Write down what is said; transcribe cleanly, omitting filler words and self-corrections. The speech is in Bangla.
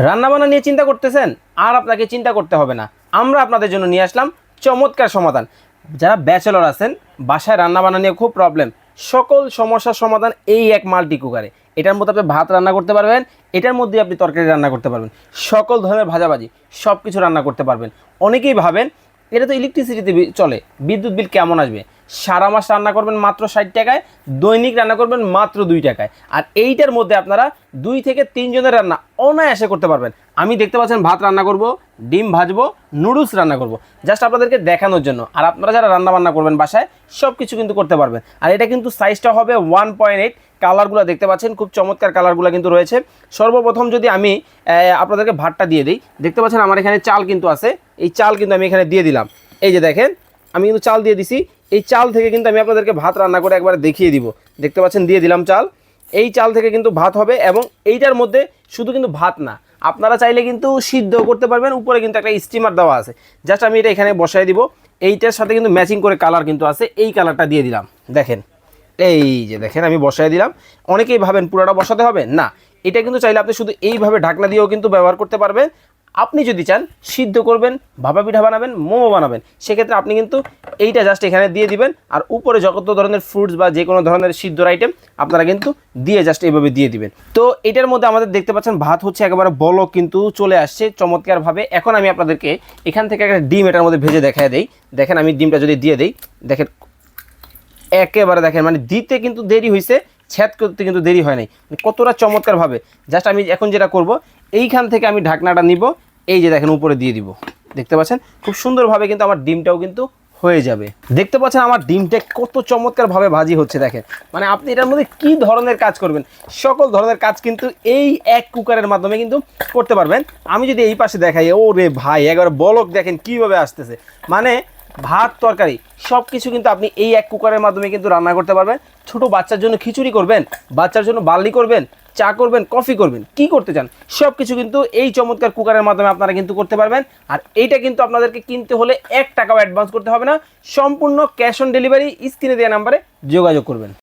রান্নাবান্না নিয়ে চিন্তা করতেছেন, আর আপনাকে চিন্তা করতে হবে না। আমরা আপনাদের জন্য নিয়ে আসলাম চমৎকার সমাধান। যারা ব্যাচেলর আছেন, বাসায় রান্নাবান্না নিয়ে খুব প্রবলেম, সকল সমস্যার সমাধান এই এক মাল্টি কুকারে। এটার মধ্যে আপনি ভাত রান্না করতে পারবেন, এটার মধ্যে আপনি তরকারি রান্না করতে পারবেন, সকল ধরনের ভাজাভাজি সব কিছু রান্না করতে পারবেন। অনেকেই ভাবেন এটা তো ইলেকট্রিসিটিতে চলে, বিদ্যুৎ বিল কেমন আসবে। সারা মাস রান্না করবেন মাত্র 60 টাকায়, দৈনিক রান্না করবেন মাত্র 2 টাকায়। আর এইটার মধ্যে আপনারা 2 থেকে 3 জনের রান্না অনায়াসে করতে পারবেন। আমি দেখতে পাচ্ছেন ভাত রান্না করব, ডিম ভাজবো, নুডলস রান্না করব, জাস্ট আপনাদেরকে দেখানোর জন্য। আর আপনারা যারা রান্না বান্না করবেন বাসায় সব কিছু কিন্তু করতে পারবেন। আর এটা কিন্তু সাইজটা হবে 1.8। কালারগুলো দেখতে পাচ্ছেন, খুব চমৎকার কালারগুলো কিন্তু রয়েছে। সর্বপ্রথম যদি আমি আপনাদেরকে ভাতটা দিয়ে দিই, দেখতে পাচ্ছেন আমার এখানে চাল কিন্তু আছে। এই চাল কিন্তু আমি এখানে দিয়ে দিলাম। এই যে দেখেন, আমি কিন্তু চাল দিয়ে দিছি। এই চাল থেকে কিন্তু আমি আপনাদেরকে ভাত রান্না করে একবার দেখিয়ে দিব। দেখতে পাচ্ছেন দিয়ে দিলাম চাল। এই চাল থেকে কিন্তু ভাত হবে, এবং এইটার মধ্যে শুধু কিন্তু ভাত না, আপনারা চাইলে কিন্তু সিদ্ধ করতে পারবেন। উপরে কিন্তু একটা স্টিমার দেওয়া আছে, জাস্ট আমি এটা এখানে বসাই দিব। এইটার সাথে কিন্তু ম্যাচিং করে কালার কিন্তু আছে, এই কালারটা দিয়ে দিলাম। দেখেন, এই যে দেখেন আমি বসাই দিলাম। অনেকেই ভাবেন পুরোটা বসাতে হবে, না, এটা কিন্তু চাইলে আপনি শুধু এইভাবে ঢাকনা দিয়েও কিন্তু ব্যবহার করতে পারবেন। আপনি যদি চান সিদ্ধ করবেন, ভাপা পিঠা বানাবেন, মোমো বানাবেন, সেক্ষেত্রে আপনি কিন্তু এইটা জাস্ট এখানে দিয়ে দিবেন। আর উপরে যত ধরনের ফ্রুটস বা যে কোনো ধরনের সিদ্ধর আইটেম আপনারা কিন্তু দিয়ে জাস্ট এইভাবে দিয়ে দিবেন। তো এটার মধ্যে আমাদের দেখতে পাচ্ছেন ভাত হচ্ছে একেবারে বলক কিন্তু চলে আসছে চমৎকারভাবে। এখন আমি আপনাদেরকে এখান থেকে একটা ডিম এটার মধ্যে ভেজে দেখায় দেই। দেখেন আমি ডিমটা যদি দিয়ে দিই, দেখেন একেবারে দেখেন মানে দিতে কিন্তু দেরি হয়েছে, ছেদ করতে কিন্তু দেরি হয় নাই। কতটা চমৎকারভাবে জাস্ট আমি এখন যেটা করব, এইখান থেকে আমি ঢাকনাটা নিব, এই যে দেখেন উপরে দিয়ে দিব। দেখতে পাচ্ছেন খুব সুন্দরভাবে কিন্তু আমার ডিমটাও কিন্তু হয়ে যাবে। দেখতে পাচ্ছেন আমার ডিমটা কত চমৎকারভাবে ভাজি হচ্ছে। দেখেন মানে আপনি এটার মধ্যে কি ধরনের কাজ করবেন, সকল ধরনের কাজ কিন্তু এই এক কুকারের মাধ্যমে কিন্তু করতে পারবেন। আমি যদি এই পাশে দেখাই, ও রে ভাই একবার বলক দেখেন কীভাবে আসতেছে। মানে ভাত তরকারি সব কিছু কিন্তু আপনি এই এক কুকারের মাধ্যমে কিন্তু রান্না করতে পারবেন। ছোট বাচ্চার জন্য খিচুড়ি করবেন, বাচ্চার জন্য বার্লি করবেন, চা করবেন, কফি করবেন, কি করতে চান সব কিছু কিন্তু এই চমৎকার কুকারের মাধ্যমে আপনারা কিন্তু করতে পারবেন। আর এইটা কিন্তু আপনাদেরকে কিনতে হলে 1 টাকাও অ্যাডভান্স করতে হবে না, সম্পূর্ণ ক্যাশ অন ডেলিভারি। স্ক্রিনে দেওয়া নাম্বারে যোগাযোগ করবেন।